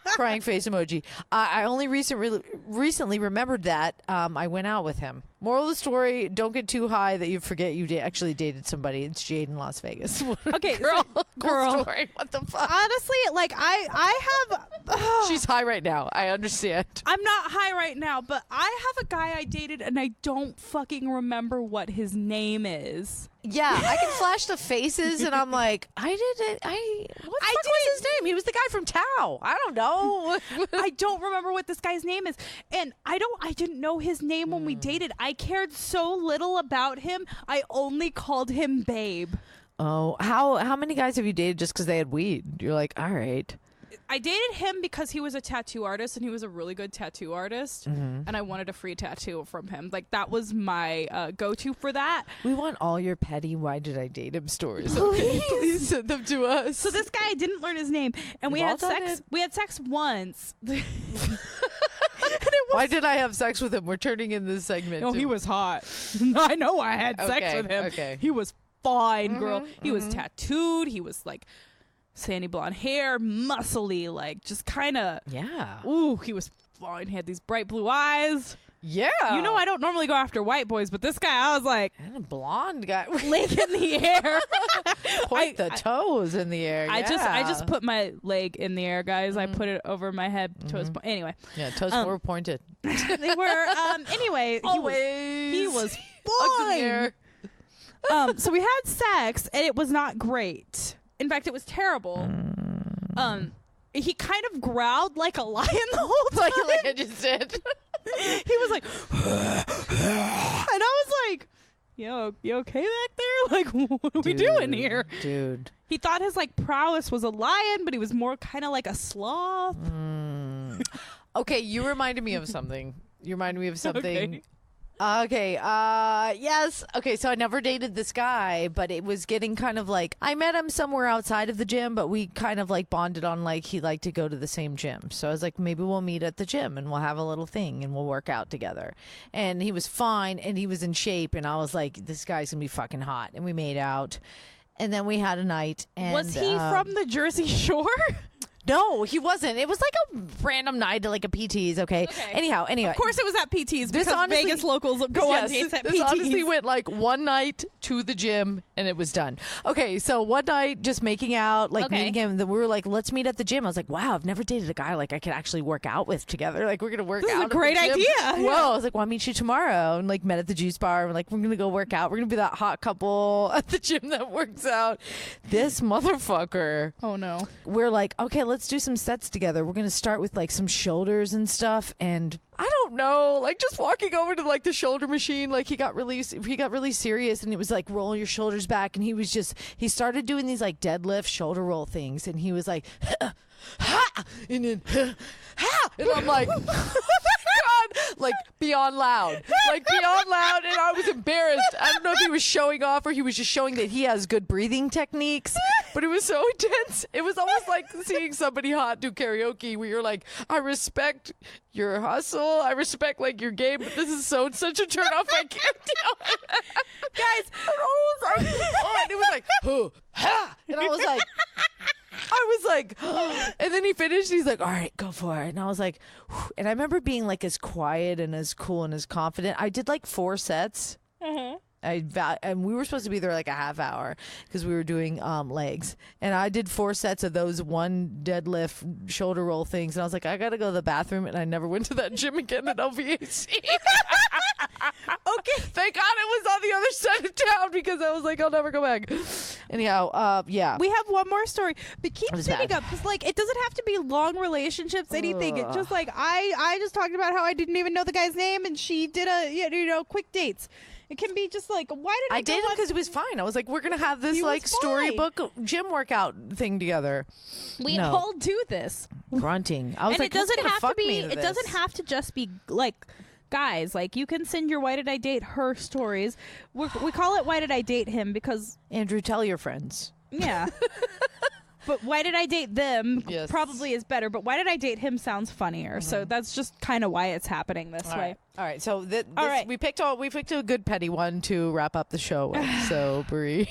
Crying face emoji. I only recently remembered that I went out with him. Moral of the story, don't get too high that you forget you actually dated somebody. It's Jade in Las Vegas. Okay, girl. girl. Story. What the fuck? Honestly, like I have She's high right now. I understand. I'm not high right now, but I have a guy I dated and I don't fucking remember what his name is. Yeah, I can flash the faces, and I'm like, what the fuck was his name? He was the guy from Tao. I don't know. I don't remember what this guy's name is. And I didn't know his name when we dated. I cared so little about him. I only called him Babe. Oh, how many guys have you dated just because they had weed? You're like, all right. I dated him because he was a tattoo artist and he was a really good tattoo artist. Mm-hmm. And I wanted a free tattoo from him. Like, that was my go-to for that. We want all your petty why did I date him stories. Okay? Please send them to us. So this guy, I didn't learn his name. And we We've all had done sex. it. We had sex once. Why did I have sex with him? We're turning in this segment. No, to- he was hot. I know I had sex Okay, with him. okay. He was fine, girl. He was tattooed. He was like sandy blonde hair, muscly, like just kind of. Yeah. Ooh, he was fine. He had these bright blue eyes. Yeah. You know, I don't normally go after white boys, but this guy, I was like, And a blonde guy. leg in the air. Point the toes in the air. I just Yeah. put my leg in the air, guys. I put it over my head, toes. Anyway, Yeah, toes were pointed. they were. Anyway, he was Hugs in the fine. air. So we had sex and it was not great. In fact, it was terrible. He kind of growled like a lion the whole time. like I just did. He was like, and I was like, yo, you okay back there? Like, what are we doing here? Dude. He thought his like prowess was a lion, but he was more kind of like a sloth. Okay, you reminded me of something. You reminded me of something. Okay. Yes. Okay, so I never dated this guy, but it was getting kind of like I met him somewhere outside of the gym, but we kind of like bonded on like he liked to go to the same gym. So I was like, maybe we'll meet at the gym and we'll have a little thing and we'll work out together. And he was fine and he was in shape and I was like, this guy's gonna be fucking hot. And we made out. And then we had a night. And Was he from the Jersey Shore? No, he wasn't. It was like a random night to like a PT's. Okay. Anyway. Of course, it was at PT's because honestly- Vegas locals go on dates at this PT's. honestly went like one night to the gym and it was done. Okay, so one night just making out, like meeting him. Then we were like, let's meet at the gym. I was like, wow, I've never dated a guy like I could actually work out with together. Like we're gonna work This is out. a at the great gym. idea. Whoa! I was like, well, I'll meet you tomorrow, and like met at the juice bar. We're like, we're gonna go work out. We're gonna be that hot couple at the gym that works out. This motherfucker. Oh no. We're like, okay, let's do some sets together. We're gonna start with like some shoulders and stuff, and I don't know, like just walking over to like the shoulder machine, like he got really serious, and it was like roll your shoulders back, and he started doing these like deadlift shoulder roll things, and he was like, ha, and then ha, and I'm like, oh my god, like beyond loud, and I was embarrassed. I don't know if he was showing off or he was just showing that he has good breathing techniques, but it was so intense. It was almost like seeing somebody hot do karaoke where you're like, I respect your hustle, I respect like your game, but this is such a turn off. I can't deal. Guys, and it was like, oh, ha, and I was like, and then he finished. And he's like, all right, go for it. And I was like, whew. And I remember being like as quiet and as cool and as confident. I did like 4 sets. And we were supposed to be there like a half hour because we were doing legs, and I did 4 sets of those one deadlift shoulder roll things, and I was like, I gotta go to the bathroom, and I never went to that gym again at LVAC. Okay, thank God it was on the other side of town because I was like, I'll never go back. Anyhow, yeah, We have one more story, but keep It was setting bad. up because, like, it doesn't have to be long relationships, anything. It's just like I just talked about how I didn't even know the guy's name, and she did quick dates. It can be just like, why did I did it because it was fine. I was like, we're gonna have this He was like fine. storybook gym workout thing together. we No. all do this? Grunting. I was And like, it doesn't who's gonna have to fuck be. me to It doesn't this? have to just be like. Guys, like, you can send your why did I date her stories. We call it why did I date him because, Andrew, tell your friends. yeah. But why did I date them Yes. probably is better, but why did I date him sounds funnier. So that's just kind of why it's happening this way. All right. So All right. we picked a good petty one to wrap up the show with. So Brie.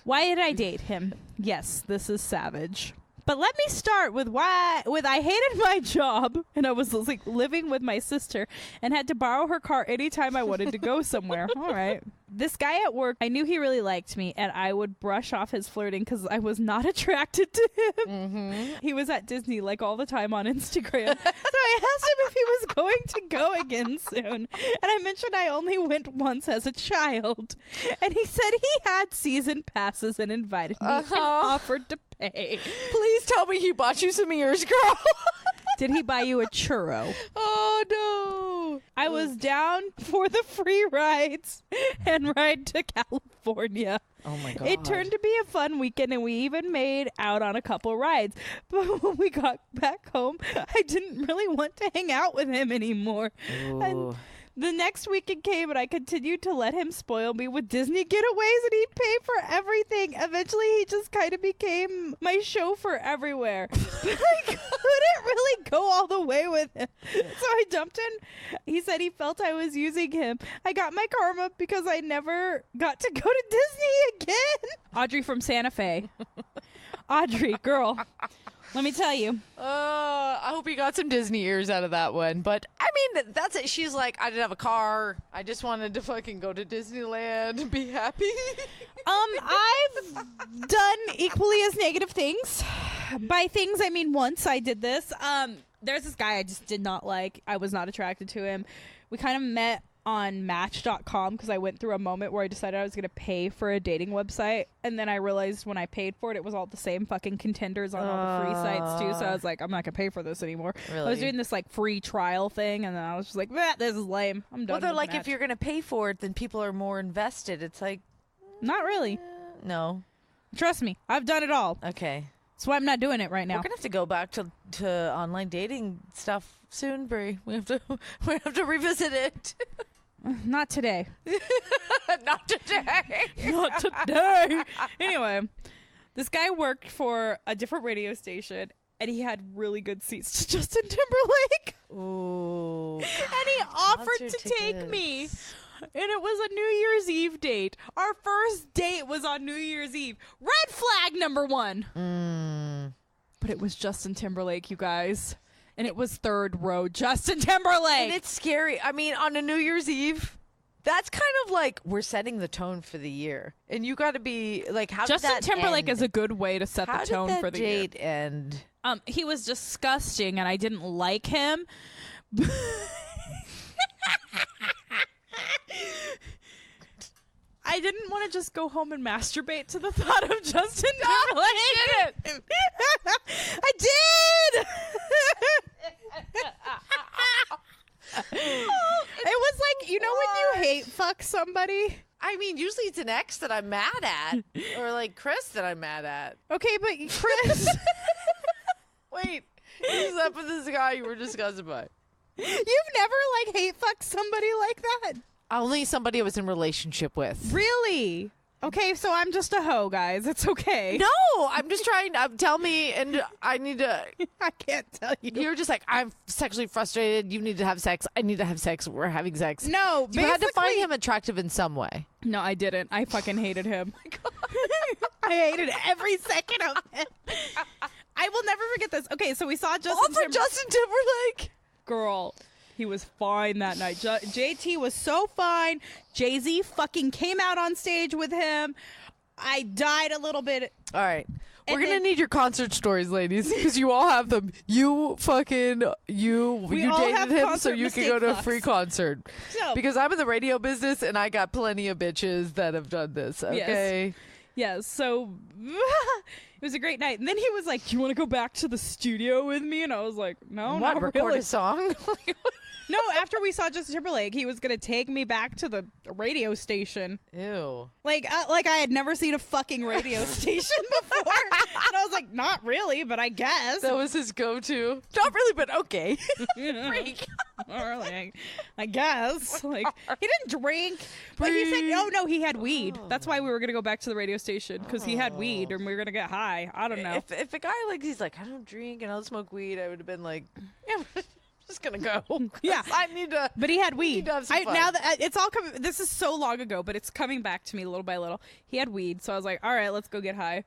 Why did I date him? Yes, this is savage. But let me start with I hated my job and I was like living with my sister and had to borrow her car anytime I wanted to go somewhere. All right. This guy at work, I knew he really liked me and I would brush off his flirting because I was not attracted to him. He was at Disney like all the time on Instagram. So I asked him if he was going to go again soon. And I mentioned I only went once as a child. And he said he had season passes and invited me and offered to pay. Please tell me he bought you some ears, girl. Did he buy you a churro? Oh no. I was down for the free rides and ride to California. Oh my god. It turned to be a fun weekend and we even made out on a couple rides. But when we got back home, I didn't really want to hang out with him anymore. And the next weekend came and I continued to let him spoil me with Disney getaways and he'd pay for everything. Eventually, he just kind of became my chauffeur everywhere. But I couldn't really go all the way with him. So I dumped him. He said he felt I was using him. I got my karma because I never got to go to Disney again. Audrey from Santa Fe. Audrey, girl. Let me tell you. I hope you got some Disney ears out of that one. But I mean, that's it. She's like, I didn't have a car. I just wanted to fucking go to Disneyland and be happy. I've done equally as negative things. By things, I mean once I did this. There's this guy I just did not like. I was not attracted to him. We kind of met on Match.com because I went through a moment where I decided I was going to pay for a dating website. And then I realized when I paid for it, it was all the same fucking contenders on all the free sites too. So I was like, I'm not going to pay for this anymore. Really? I was doing this like free trial thing. And then I was just like, this is lame. I'm done Well, they're with like, Match. if you're going to pay for it, then people are more invested. It's like, Not really. no. Trust me. I've done it all. Okay. That's why I'm not doing it right now. We're going to have to go back to online dating stuff soon, Brie. We have to revisit it. Not today. Not today. Not today. Anyway, this guy worked for a different radio station and he had really good seats to Justin Timberlake. Ooh. And he offered Concert to take tickets. me. And it was a New Year's Eve date. Our first date was on New Year's Eve. Red flag number 1. but it was Justin Timberlake, you guys. And it was third row Justin Timberlake. And it's scary. I mean, on a New Year's Eve, that's kind of like we're setting the tone for the year. And you got to be like, how Justin did that Timberlake end? is a good way to set How the tone did that for the year. date end? He was disgusting, and I didn't like him. I didn't want to just go home and masturbate to the thought of Justin Timberlake. I did. It was like, you know when you hate fuck somebody? I mean, usually it's an ex that I'm mad at, or like Chris that I'm mad at. Okay, but Chris, Wait, you slept with this guy you were disgusted by? you've never like hate fucked somebody like that? Only somebody I was in a relationship with. Really? Okay, so I'm just a hoe, guys. It's okay. No, I'm just trying to tell me, and I need to. I can't tell you. You're just like, I'm sexually frustrated. You need to have sex. I need to have sex. We're having sex. No, You had to find basically- him attractive in some way. No, I didn't. I fucking hated him. I hated every second of it. I will never forget this. Okay, so we saw Justin Justin Timberlake. Girl, he was fine that night. JT was so fine. Jay-Z fucking came out on stage with him. I died a little bit. All right. We're And gonna then- need your concert stories, ladies, because you all have them. You fucking you all dated have him so concert you can go to a mistake free fucks. concert. So, Because I'm in the radio business and I got plenty of bitches that have done this. Okay. yeah, so it was a great night. And then he was like, "Do you want to go back to the studio with me?" And I was like, "No, What, not record really." a song? No, after we saw Justin Timberlake, he was gonna take me back to the radio station. Ew. Like I had never seen a fucking radio station before, and I was like, "Not really, but I guess." That was his go-to. Not really, but okay. Freak. Or like, I guess. Like he didn't drink, but he said, "Oh no, he had weed." That's why we were gonna go back to the radio station because he had weed, and we were gonna get high. I don't know. If a guy like he's like, I don't drink and I don't smoke weed, I would have been like, yeah, I'm just gonna go. Yeah. I need to. But he had weed. to have some fun. Now that it's all coming, this is so long ago, but it's coming back to me little by little. He had weed, so I was like, all right, let's go get high.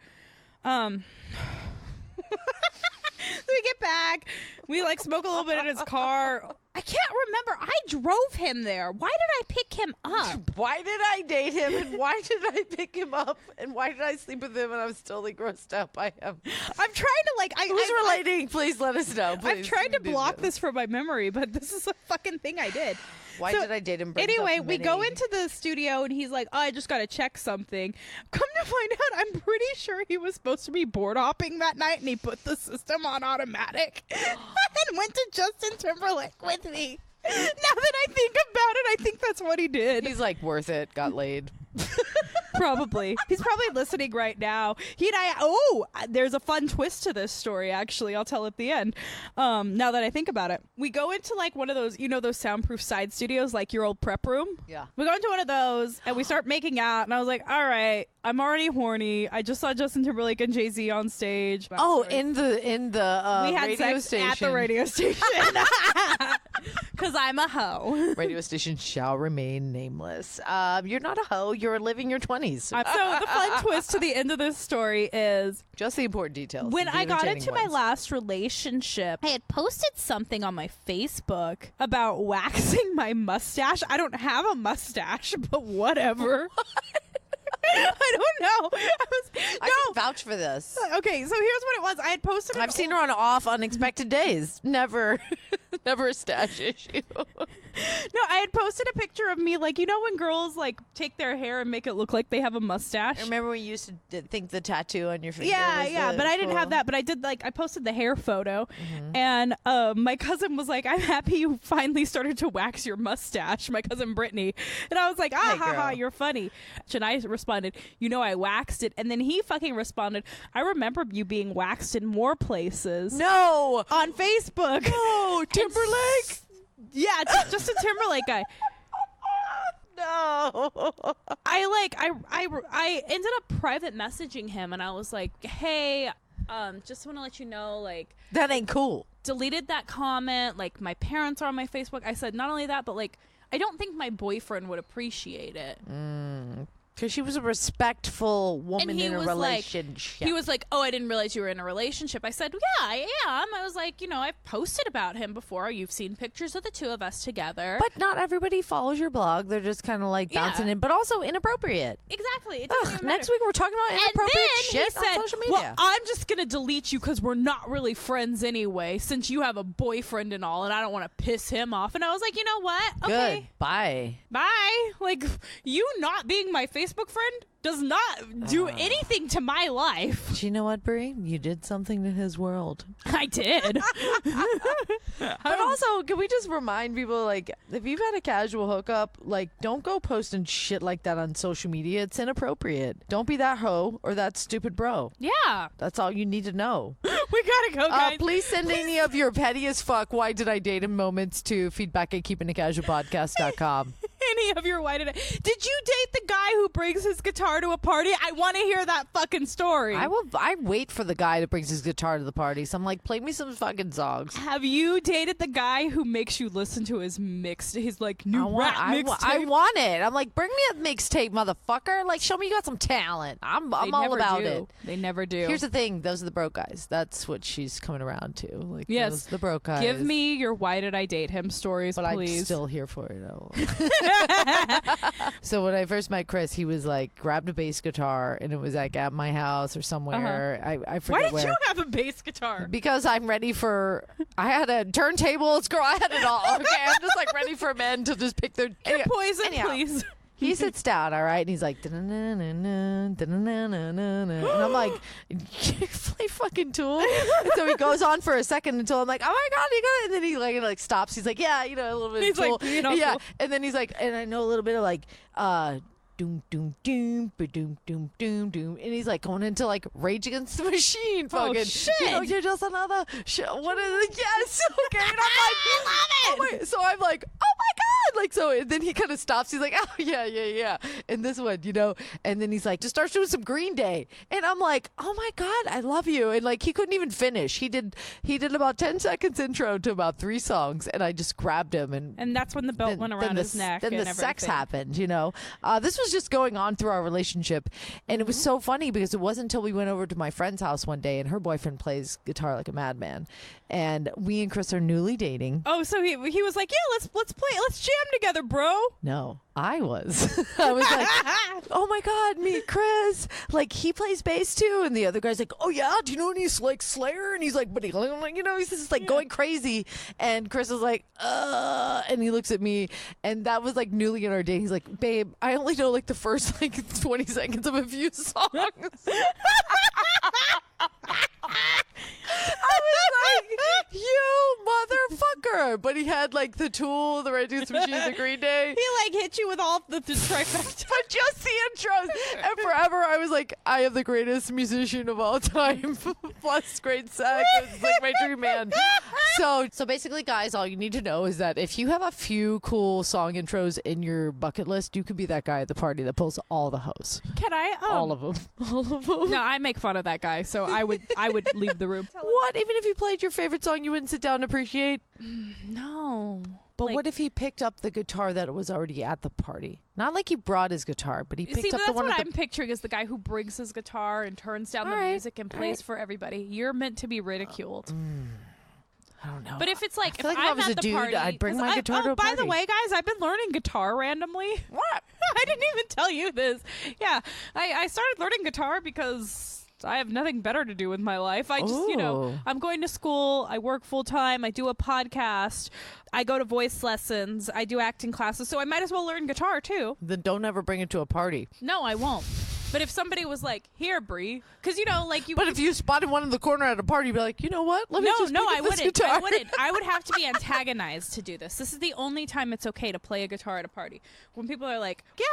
So we get back, we like smoke a little bit in his car. I can't remember. I drove him there. Why did I pick him up? Why did I date him and why did I pick him up and why did I sleep with him and I was totally grossed out by him? I'm trying to like. Who's relating? Please let us know. I'm Please. trying to Do block this from my memory, but this is a fucking thing I did. Why So, did I date him? Brings Anyway, up we go many- into the studio and he's like, "Oh, I just got to check something." Come to find out, I'm pretty sure he was supposed to be board hopping that night and he put the system on automatic and went to Justin Timberlake with me. Now that I think about it, I think that's what he did. He's like worth it. Got laid. Probably. He's probably listening right now. He and there's a fun twist to this story, actually. I'll tell at the end. Now that I think about it. We go into like one of those, those soundproof side studios, like your old prep room. Yeah. We go into one of those and we start making out and I was like, all right, I'm already horny. I just saw Justin Timberlake and Jay-Z on stage. Oh, Sorry. in the we had radio sex station. at the radio station. Because I'm a hoe. Radio station shall remain nameless. You're not a hoe. You're living your 20s. So the fun twist to the end of this story is Just the important details. when the I got entertaining into my ones. last relationship, I had posted something on my Facebook about waxing my mustache. I don't have a mustache, but whatever. I don't know. I can vouch for this. Okay, so here's what it was. I had posted. I've seen her on off unexpected days. Never a stash issue. No, I had posted a picture of me, like, when girls like take their hair and make it look like they have a mustache. I remember when you used to think the tattoo on your finger Yeah, was yeah, the but I didn't cool- have that. But I did I posted the hair photo, and my cousin was like, "I'm happy you finally started to wax your mustache." My cousin Brittany, and I was like, "Ah, Hey, ha, ha, girl. you're funny." And I responded, I waxed it," and then he fucking responded, "I remember you being waxed in more places." No. On Facebook. No, Timberlake. Yeah, it's just a Timberlake guy. No. I ended up private messaging him, and I was like, "Hey, just want to let you know, like, That ain't cool. deleted that comment. Like, my parents are on my Facebook." I said, not only that, but like, I don't think my boyfriend would appreciate it. Because she was a respectful woman he in a was like- relationship. He was like, "Oh, I didn't realize you were in a relationship." I said, "Yeah, I am." I was like, I've posted about him before. You've seen pictures of the two of us together. But not everybody follows your blog. They're just kind of like bouncing Yeah. in, but also inappropriate. exactly. It doesn't Ugh, even next matter. week we're talking about And inappropriate then shit he said, on social media. "Well, I'm just gonna delete you because we're not really friends anyway. Since you have a boyfriend and all, and I don't want to piss him off." And I was like, "You know what? Okay, Good. Bye. bye. Like, you not being my Facebook friend does not do anything to my life." Do you know what, Brie? You did something to his world. I did. But also, can we just remind people, like, if you've had a casual hookup, like, don't go posting shit like that on social media. It's inappropriate. Don't be that hoe or that stupid bro. Yeah, That's all you need to know. we gotta go, guys. Please send any of your petty as fuck why did I date him moments to feedback at keepingitcasualpodcast.com. Any of your did you date the guy who brings his guitar to a party? I want to hear that fucking story. I wait for the guy that brings his guitar to the party. So I'm like, play me some fucking songs. Have you dated the guy who makes you listen to his like new I rap mixtape? want it. I'm like, bring me a mixtape, motherfucker. Like, show me you got some talent. I'm They all never about do. it. They never do. Here's the thing: those are the broke guys. That's what she's coming around to. Like, Yes. those are the broke guys. Give me your why did I date him stories, But please. I'm still here for it. I will. So when I first met Chris, he was like grabbed a bass guitar, and it was like at my house or somewhere. I Why forget did where. you have a bass guitar? Because I'm ready for. I had a turntables, girl. I had it all. Okay, I'm just like ready for men to just pick their. Your poison, anyhow. please. He sits down, all right, and he's like, "Da-na-na-na-na, da-na-na-na-na-na." And I'm like, "You play fucking Tool?" And so he goes on for a second until I'm like, "Oh my god, you got it!" And then he like stops. He's like, "Yeah, a little bit He's of Tool." like, yeah, Tool. and then he's like, "And I know a little bit of like, doom doom doom ba-doom doom doom doom," and he's like going into like Rage Against the Machine. Oh, Fucking, shit. you're just another. What is it? Yes, okay. And I'm like, I love it. Oh my, so I'm like, oh my god, like so. And then he kind of stops. He's like, oh yeah. And this one, and then he's like, just starts doing some Green Day, and I'm like, oh my god, I love you. And like he couldn't even finish. He did about 10 seconds intro to about 3 songs, and I just grabbed him And that's when the belt went around his neck. Then and the sex everything. happened. This was just going on through our relationship, and it was so funny because it wasn't until we went over to my friend's house one day, and her boyfriend plays guitar like a madman, and we and Chris are newly dating. Oh, so he was like, yeah, let's play, let's jam together, bro. No, I was. I was like, oh my god, meet Chris. Like he plays bass too, and the other guy's like, oh yeah, do you know any like Slayer? And he's like, but he's just like going crazy. And Chris is like, and he looks at me, and that was like newly in our date. He's like, babe, I only know like the first like 20 seconds of a few songs. I was like, you motherfucker. But he had like the Tool, the Rage Against the Machine, the Green Day. He like hit you with all the trifecta. But just the intros. And forever I was like, I am the greatest musician of all time. Plus great sex. It's like my dream man. So basically, guys, all you need to know is that if you have a few cool song intros in your bucket list, you could be that guy at the party that pulls all the hoes. Can I? All of them. All of them. No, I make fun of that guy, so I would leave the room. What? Even if you played your favorite song, you wouldn't sit down and appreciate? No. But Like- what if he picked up the guitar that was already at the party? Not like he brought his guitar, but he picked See, up that's the one what at the I'm picturing is the guy who brings his guitar and turns down All the right. music and plays for everybody. You're meant to be ridiculed. I don't know. But if it's like, I feel if like if I I'm was at a the dude, party, I'd bring 'cause my guitar to a by the party. way, guys, I've been learning guitar randomly. What? I didn't even tell you this. Yeah, I started learning guitar because I have nothing better to do with my life. I just, Ooh. I'm going to school. I work full time. I do a podcast. I go to voice lessons. I do acting classes. So I might as well learn guitar too. Then don't ever bring it to a party. No, I won't. But if somebody was like, "Here, Bree," because like you. But if you spotted one in the corner at a party, you'd be like, you know what? Let me just pick up I this wouldn't. guitar. I wouldn't. I would have to be antagonized to do this. This is the only time it's okay to play a guitar at a party. When people are like, "Yeah,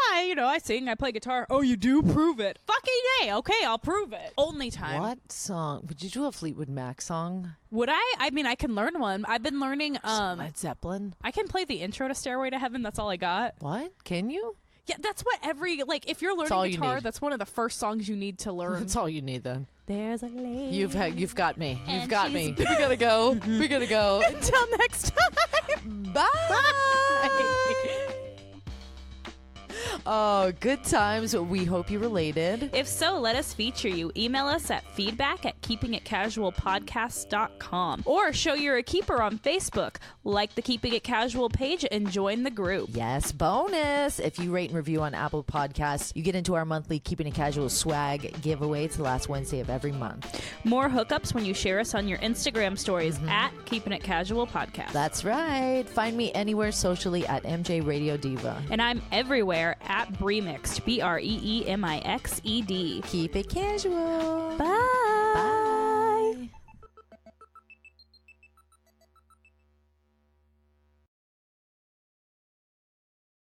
I sing, I play guitar." Oh, you do? Prove it. Fucking A. Okay, I'll prove it. Only time. What song? Would you do a Fleetwood Mac song? Would I? I mean, I can learn one. I've been learning. Led Zeppelin? I can play the intro to Stairway to Heaven. That's all I got. What? Can you? Yeah, that's what if you're all learning you guitar, need. that's one of the first songs you need to learn. That's all you need then. There's a lady. You've got me. You've And got she's me. We gotta go. We gotta go. Until next time. Bye. Oh, good times. We hope you related. If so, let us feature you. Email us at feedback@keepingitcasualpodcast.com or show you're a keeper on Facebook. Like the Keeping It Casual page and join the group. Yes, bonus. If you rate and review on Apple Podcasts, you get into our monthly Keeping It Casual swag giveaway. It's the last Wednesday of every month. More hookups when you share us on your Instagram stories at Keeping It Casual Podcast. That's right. Find me anywhere socially at MJ Radio Diva. And I'm everywhere at Bremixed, BREEMIXED. Keep it casual. Bye. Bye.